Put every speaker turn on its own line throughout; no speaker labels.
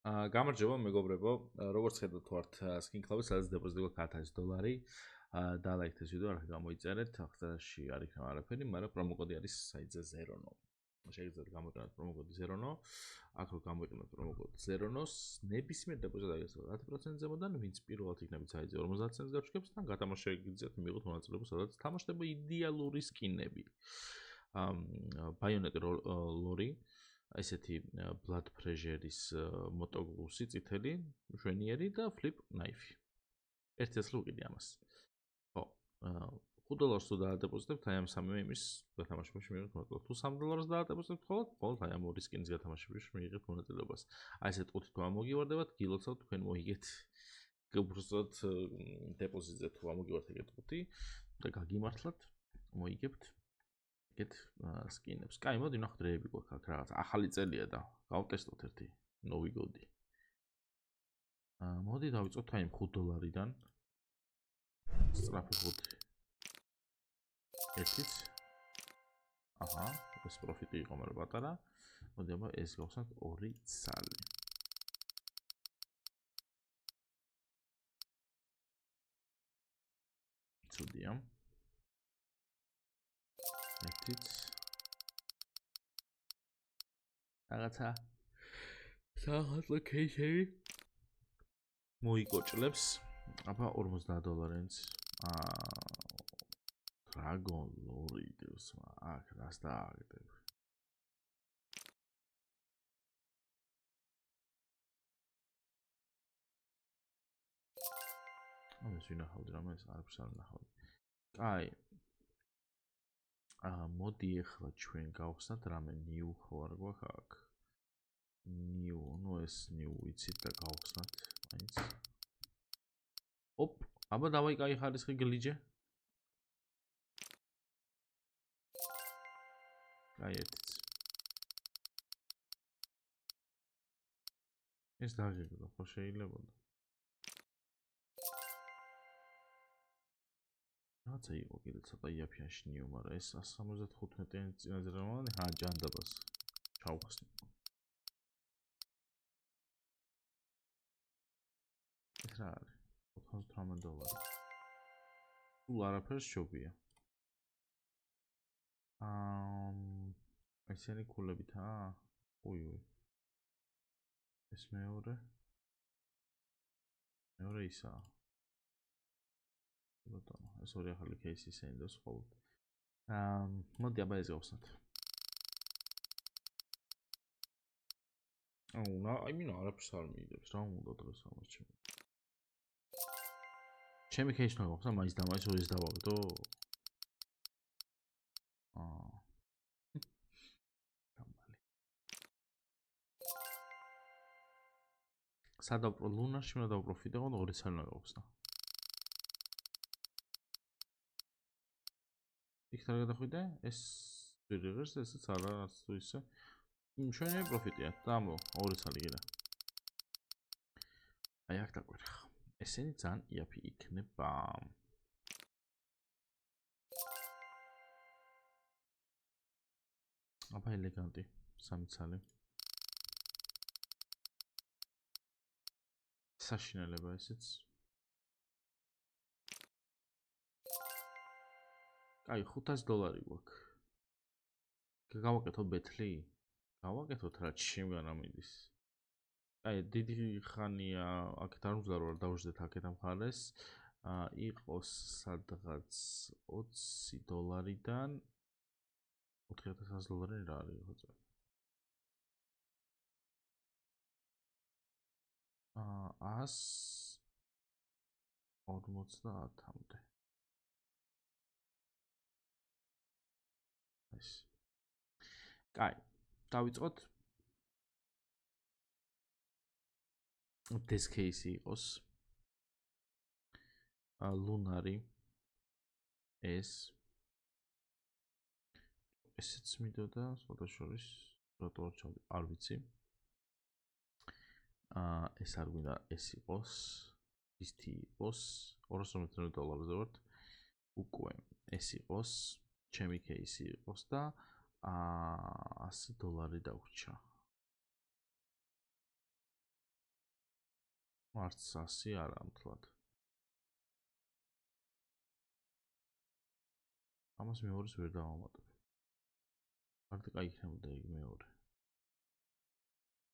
გამარჯობა მეგობრებო, როგორც ხედავთ ვართ Skin Club-ს, სადაც დეპოზიტი გვაქვს $1000 და ლაიქეთ ეს ვიდეო, რა გამოიწერეთ, ახლა არ იქნება არაფერი, მაგრამ პრომოკოდი არის საიტზე ZERONO. Შეგიძლიათ გამოიყენოთ პრომოკოდი ZERONO. აქ რო გამოიყენოთ პრომოკოდი ZERONO-ს, ნებისმიერ დეპოზიტად აგესწრებათ 10% ზემოდან, ვინც პირველად იქნებით საიტზე 50 ცენტს გაჩქებს და გათამაშ შეგიძლიათ მიიღოთ მონაწილეობა, სადაც თამაშდება იდეალური სკინები. Bayonetta ლორი ესეთი blood pressure-ის მოტოგლუსი წითელი, მშვენიერი და flip knife. ერთი ასლი ვიყიდი ამას. ხო, $5 თუ დაადეპოზიტებთ აი ამ სამივე იმის გათამაშებაში მიიღეთ მონაწილეობას. თუ $3 დაადეპოზიტებთ მხოლოდ აი ამ ორი სკინის გათამაშებაში მიიღეთ მონაწილეობას. აი ესეთ 5 თვე ამოგივარდებათ, გილოცავთ თქვენ მოიგეთ. უბრალოდ დეპოზიტზე თუ ამოგივართ ეგეთ 5 და გაგიმართლათ, მოიგებთ ეგეთ სკინებს. კაი, მოდი ნახოთ რეები გვაქვს აქ რაღაც. ახალი წელია და გავტესტოთ ერთი ნოვი გოდი. მოდი დავიწყოთ აი $5-დან. სწრაფი 5. ერთიც. აჰა, ეს პროფიტი იყო, მაგრამ პატარა. მოდი აბა ეს გავხსნათ 2 ცალი. ცუდია. ერთიც. რაღაცა საახალწლო кейსები მოიკოჭლებს. აბა $50-ს. Dragon Lore დევს, აქ რას დააგდებ. ამას ვინახავდი რამე ეს არაფერს არ ნახავდი. კაი. მოდი ახლა ჩვენ გავხსნათ რამე new ხო არ გვაქვს აქ. new, ну ეს new ვიცით და გავხსნათ მაინც. ოპ, აბა დავაი კაი ხარისხი გლიჯე. კაი ერთიც. ეს დაგიგდა, ხო შეიძლებოდა. რაცა იყო კიდე ცოტა იაფიანში new, მაგრამ ეს 175-იანი წინაზე რა მომანი, ჯანდაბას ჩავხსნი. ეს რა არის? $418. სულ არაფერს შობია. ესენი ქულებითაა? უი. ეს მეორე ისაა. ბატონო, ეს ორი ახალი кейსი სენდოს ხოლმე. მოდი აბა ეს გავხსნათ. აი მინა არაფერს არ მიიღებს, რა უნდა დღეს ამას ჩემი. ჩემი кейსი უნდა გავხსნა, მაინც და მაინც ეს დავაგდო. გამალი. სადავპრო ლუნარში უნდა დავპროფიტებო და 2 ცალი უნდა გავხსნა. იქ რა გადახვიდე? ეს ვიღერს ესეც არა რაც თუ ისე. მშვენიერი პროფიტია. დამო 2 ცალი კიდე. აი აქ დაგვერხ. ესენი ძალიან იაფი იქნება. აბა ელეგანტი 3 ცალი. საშინელება ესეც. კაი, $500 გვაქვს. გავაკეთო ბეთლი? გავაკეთოთ რა ჩემგან ამიდის. კაი, დიდი ხანია აქეთ არ უნდა რომ დავждეთ აქეთ ამ ხარეს. იყოს სადღაც $20-დან $4100 რა არის ხო? 150-მდე. ეს. კაი, დავიწყოთ. this case იყოს ლუნარი ესეც მიდოდა სხვადასხვის რატო არ ჩავდი არ ვიცი. ეს არ გვინდა ეს იყოს ის თი იყოს $250-ზე ვართ უკვე ეს იყოს ჩემი кейსი იყოს და $100 დავრჩა. მარც 100 არა მთლად. ამას მეორეს ვერ დავამატებ. მარტო კაი იქნებოდა იგი მეორე.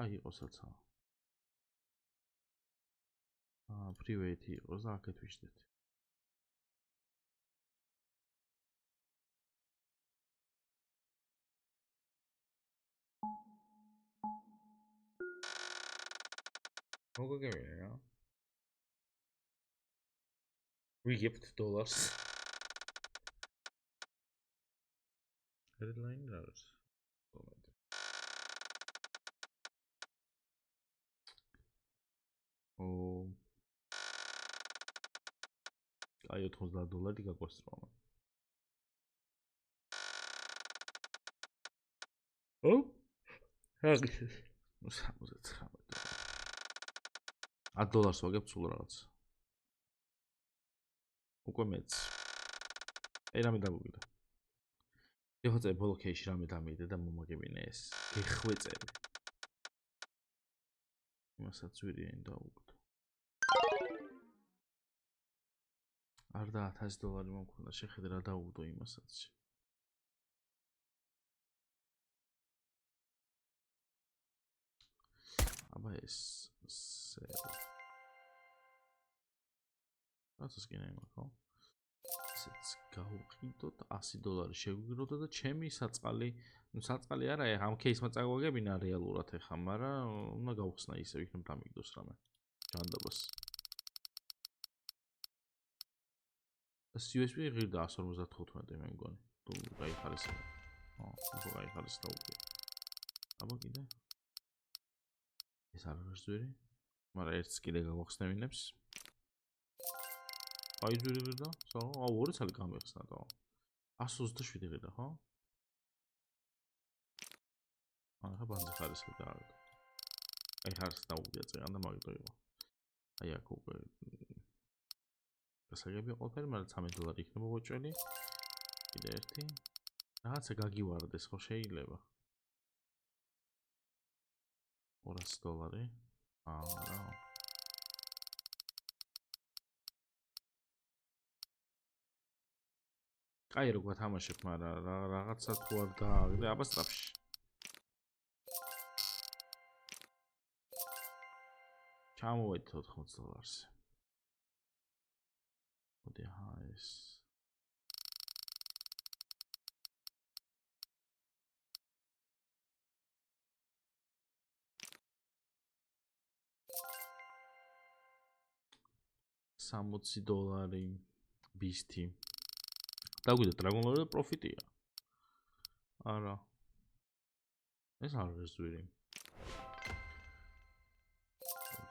აი იყოსაც. private იყოს და აქეთ ვიშდეთ. მოგაგებია რა. ვიგებთ დოლარს. Headline რას? აი $90 გაკოსწრომა. აგის 79. $10 ვაგებ სულ რაღაც. უკვე მეც. აი რამე დაგვიგდა. ეხოце ბოლო кейში რამე დამიდე და მომაგებინე ეს. გეხვეწები. იმასაც ვირიანი დაუგდო. არ და $1000 მომქონდა შეხედე რა დაუგდო იმასაც. აბა ეს რაცას გინდა იმա ხო? ესეც გავუყიდოთ $100 შეგვიგროვდა და ჩემი საწყალი, საწყალი არა, ეხა ამ кейსმა წაგვაგებინა რეალურად ეხა, მაგრამ უნდა გავხსნა ისე იქნებ დამიგდოს რამე. ჯანდაბას. USB ღირდა 155 მე მგონი. თუ გაიხარეს. თუ გაიხარეს და უკვე. აბა კიდე. ეს არ არის ძვირი. მაგრამ ერთს კიდე გავახსნევინებს. აი ძვირი ღირდა? ორი ცალი გამიხსნა და 127 ღირდა, ხო? ახლა ბანძი ხარისხი დააგდო. აი ხარისხი დაუგია წეგან და მაგიტო იყო. აი აქ უკვე გასაგებია ყველაფერი, მაგრამ $13 იქნება მოჭრილი. კიდე ერთი. რაღაცა გაგივარდეს ხო შეიძლება. $200. არა. კაი რო გვათამაშებ, მაგრამ რაღაცა თუ არ დააგდე, აბა სწრაფში. ჩამოვედი $80. მოდი ახლა ეს $60 ბისთი. დაგვიდა დრაგონლორი და პროფიტია. არა. ეს არ არის ძვირი.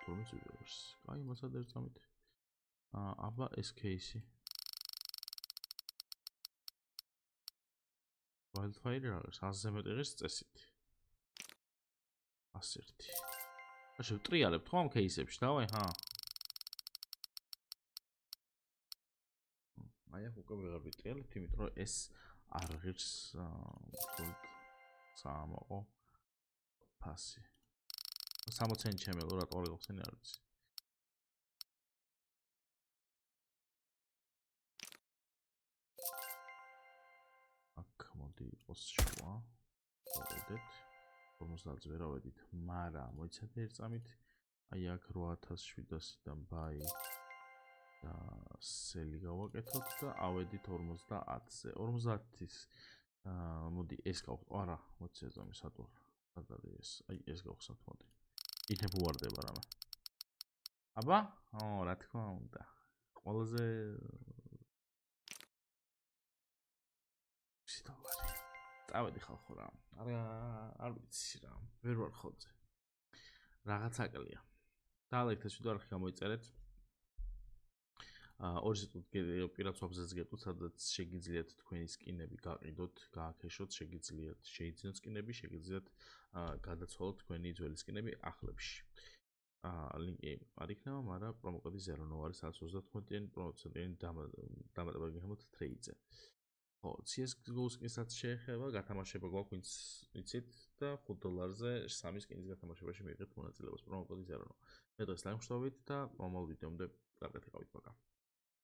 თორმეტ ზვირს. კაი, მასად ერთამით. აბა ეს кейსი. Wildfire არის 100-ზე მეტი ღირს წესით. 101. ახლა ვტრიალებთ ხო ამ кейსებში, დავაი, ხა? აი ახ უკვე ვეღარ ვიტრიალებთ, იმიტომ რომ ეს არ ღირს საამაყო ფასი. 60 ცენტი ჩემელო, რატო არ გახსენი არ ვიცი. აქ მოდი იყოს შუა. მოვედეთ. 50-ს ვერ ავედით, მაგრამ მოიცადე ერთწამით. აი აქ 8700-დან ბაი და სელი გავაკეთოთ და ავედით 50-ზე. 50-ის მოდი ეს გავხსნათ. არა, მოიცადე ზომი სატურ. სად არის ეს? აი ეს გავხსნათ მოდი. იქნებ უვარდება რამე. აბა? რა თქმა უნდა. ყველაზე $20. წავედი ხალხო რა. არ ვიცი რა. ვერ ვარ ხოლმე. რაღაც აკლია. დაალექეთ ეს ვიდეო არხი გამოიწერეთ. ორი სიტყვით პირად სვაპზეც გეტყვით, სადაც შეგიძლიათ თქვენი სკინები გაყიდოთ, გააქეშოთ, შეგიძლიათ შეიძინოთ სკინები, შეგიძლიათ გადაცვალოთ თქვენი ძველი სკინები ახლებში. ლინკი არ იქნება, მაგრამ პრომოკოდი 0 არის 130%-იანი პროცენტიანი დამატება გეღებოთ ტრეიდზე. ხო, CS:GO სკინსაც შეეხება, გათამაშება გვაქვს, ვინც იცით და $5-ზე 3 სკინის გათამაშებაში მიიღეთ მონაწილეობას. პრომო კოდი 0. მე დღეს ლაიმ ვშთოვით და მომავალ ვიდეომდე